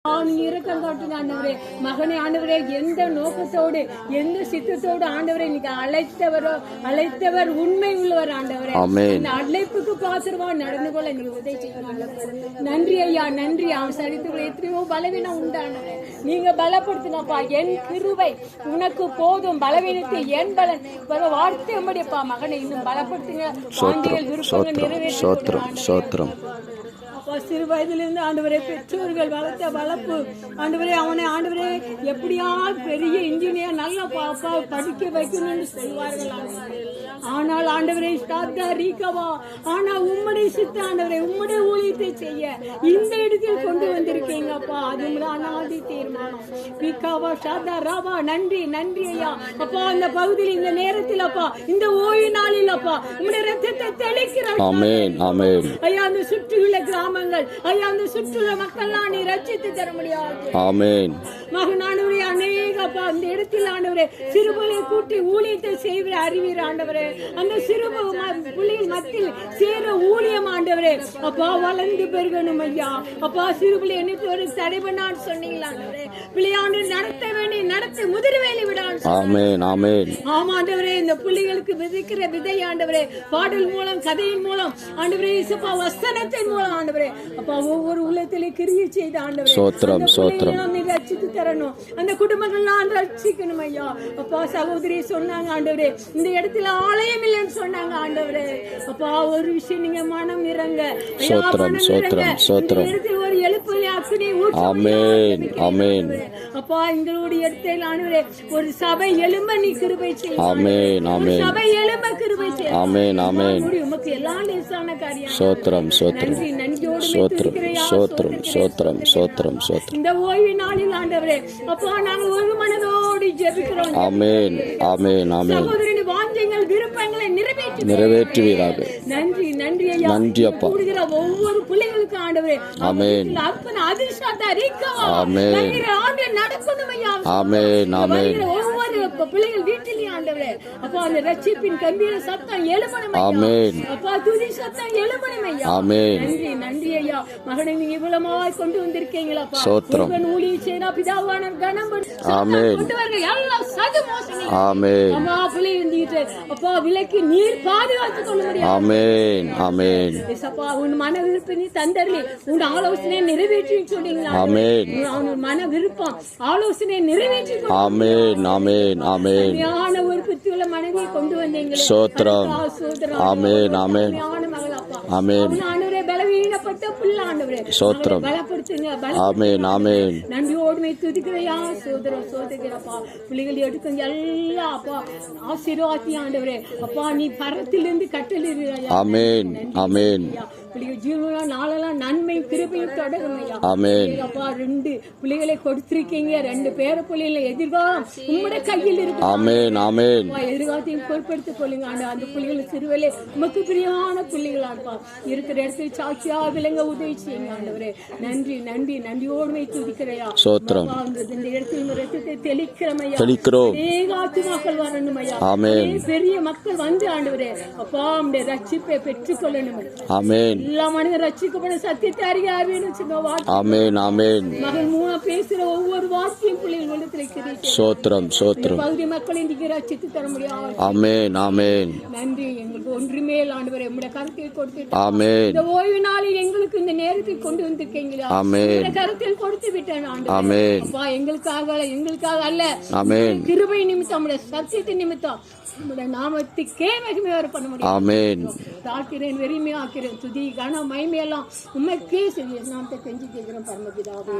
இரக்கம் காட்டுங்க ஆண்டவரே. மகனை ஆண்டவரே, எந்த நோக்கத்தோடு எந்த சித்தத்தோடு ஆண்டவரை நீங்க அழைத்தவர் உண்மை உள்ளவர் ஆண்டவரே. இந்த அழைப்புக்கு பாத்திரமா நடந்து கொள்ள எங்களுக்கு உதவி செய்யணும். நன்றி ஐயா, நன்றி. அவன் சரித்துக்குள்ள எத்தனையோ பலவீனம் உண்டானவரே, நீங்க பலப்படுத்தினப்பா. என் கிருபை உனக்கு போதும், பலவீனத்தை என் பலன் வார்த்தை முடியப்பா. மகனை இன்னும் பலப்படுத்துங்க. வாஞ்சிகள் விருப்பங்கள் நிறைவேற்ற சிறு வயதிலிருந்து ஆண்டவரே பெற்றோர்கள் வளர்த்த வளர்ப்பு ஆண்டவரே, அவனை ஆண்டவரே எப்படியா பெரிய இன்ஜினியர் நல்ல பாப்பா படிக்க வைக்கணும்னு சொல்வார்கள். ஆனால் ஆண்டவரே ரீகவா, ஆனா உம்முடைய சித்த ஆண்டவரே, உம்முடைய ஊழியத்தை செய்ய இந்த இடத்தில் கொண்டு வந்திருக்கீங்கப்பா. அது அனாதி தீர்மானம். ரீகவா ஷாதா ராவா, நன்றி நன்றி ஐயா. அப்பா அந்த பகுதியில் இந்த நேரத்தில் அப்பா, இந்த ஓய்வு நாளில் அப்பா உம்முடைய ரத்தத்தை தெளிக்கிறோம் ஐயா. அந்த சுற்றியுள்ள கிராமங்கள் ஐயா, அந்த சுற்றுலா மக்கள் நீ ரட்சித்து தர முடியாது. ஆமென். மகனானவரே, அநேக அப்பா அந்த இடத்தில் ஆண்டவரே சிறுபுள்ளையை கூட்டி ஊழியத்தை செய்கிற அறிவீர் ஆண்டவரே. அந்த சிறு புள்ளியின் மத்தியில் சேர ஊழியம் ஆண்டவரே அப்பா வளர்ந்து பெருகணும் ஐயா. அப்பா சிறுபுள்ளி என்னைக்கு தடை பண்ணான்னு சொன்னீங்களா ஆண்டவரே. பிள்ளையாண்டு நடத்த வேண்டி நடத்த முதிர் வேலை விடான். ஆமா ஆண்டவரே, இந்த புள்ளிகளுக்கு விதைக்கிற விதை ஆண்டவரே, பாடல் மூலம் கதையின் மூலம் ஆண்டவரே, இசப்பா வசனத்தின் மூலம் ஆண்டவரே அப்பா ஒவ்வொரு உள்ளத்திலே கிரியை செய்த ஆண்டவரே ரட்சித்து தரணும். அந்த குடும்பங்கள் நான் ரட்சிக்கணும் ஐயா. அப்பா சகோதரி சொன்னாங்க ஆண்டவரே, இந்த இடத்துல ஆலயம் இல்லைன்னு சொன்னாங்க ஆண்டவரே. அப்பா ஒரு விஷயம் நீங்க மனம் இறங்க ஒரு எழுப்பலி அக்னி அப்பா எங்களுடைய இடத்தில் ஆண்டவரே ஒரு சபை எழும்ப நீ கிருபை செய்ய, சபை எழும்ப கிருபை செய்ய. உமக்கு எல்லா லேசான காரியம். நன்றி நன்றியோடு இந்த ஓய்வு நாளில் ஆண்டவரே அப்பா நாங்கள் ஒரு மனதோடு ஜெபிக்கிறோம். சகோதரனின் வாஞ்சைகள் விருப்பங்களை நிறைவேற்றுவீராக. நன்றி நன்றி ஐயா. நன்றி அப்பா. ஒவ்வொரு பிள்ளைகளுக்கு ஆண்டவரே அதிர்ஷ்டத்தை நடக்கணும் ஐயா. ஒவ்வொரு பிள்ளைகள் வீட்டிலே ஆண்டவரே அப்பா அந்த ரட்சிப்பின் கம்பீர சத்தம் எழுமணும். அப்பா துதி சத்தம் எழுமணும் ஐயா. நன்றி நன்றி ஐயா. மகனை நீங்க இவ்வளமாய் கொண்டு வந்திருக்கீங்களா. ஊழிய செய்தா பிதாவான கணம் கொண்டு வரங்க எல்லாம் சது மோசம். அம்மா பிள்ளை இருந்துட்டு அப்பா விலைக்கு நீர் பாதுகாத்துக் கொள்ள முடியும். உன் மன விருப்பம் நீ தந்தரலி, உன் ஆலோசனை நிறைவேற்றி சொன்னீங்களா. அவன் மன விருப்பம் ஆலோசனை நிறைவேற்றி ஒரு புத்தியுள்ள மனைவியை கொண்டு வந்தீங்களே. பலவீனப்பட்ட பிள்ளை ஆண்டவரே பலப்படுத்துங்க. நன்றியோடுமை துதிக்கிறையா சோதரம் சோதகிறப்பா. பிள்ளைகள் எடுக்கும் எல்லா அப்பா ஆசீர்வாதி ஆண்டவரே அப்பா நீ பரத்திலிருந்து கட்டளிடுகிறாயா. ஜீவன நாளெல்லாம் நன்மை கிருபையும் தொடரும் ஐயா. அப்பா 2 பிள்ளைகளை கொடுத்திருக்கீங்க, 2 பேர பிள்ளைகளை எதிர்காலம் உங்களுடைய கையில் இருக்கு. எதிர்காலத்தையும் பொறுப்படுத்திக் கொள்ளுங்க. அந்த பிள்ளைகள் சிறுவலே உமக்கு பிரியமான பிள்ளைகளா இருப்பா. இருக்கிற இடத்தில் சாட்சியா விளங்க உதவி செய்யுங்க ஆண்டவரே. நன்றி நன்றி நன்றியோடு துதிக்கிறையா. இந்த இடத்தில் ரத்தத்தை தெளிக்கிறமையா. ஆத்துமாக்கள் வரணும் ஐயா. பெரிய மக்கள் வந்து ஆண்டவரே அப்பா உடைய ரட்சிப்பை பெற்றுக் கொள்ளணும். எல்லா மனிதன் ரட்சிக்கப்பட சத்தியத்தை அறியாவேன்னு மகன் மூணா பேசுற ஒவ்வொரு வார்த்தையும் பிள்ளைகள் உள்ளத்தில் பகுதி மக்களை நீங்க ரட்சித்து தர முடியாது. நன்றி. எங்களுக்கு ஒன்றுமே ஆண்டவரே உங்களுடைய கருத்தில் கொடுத்து இந்த ஓய்வு நாளில் எங்களுக்கு இந்த நேரத்தில் கொண்டு வந்திருக்கீங்களா. கருத்தில் கொடுத்து விட்டேன் ஆண்டவரே. எங்களுக்காக அல்ல, கிருபை நிமித்தம் சத்தியத்தின் நிமித்தம் உங்களுடைய நாமத்துக்கே மகிமை வர பண்ண முடியும். தாக்கிறேன் வெறுமையாக்கிறேன் துதி கன மகிமையெல்லாம் உண்மைக்கே செய்ய நாமத்தை செஞ்சு கேட்கிறோம் பரமபிதாவே.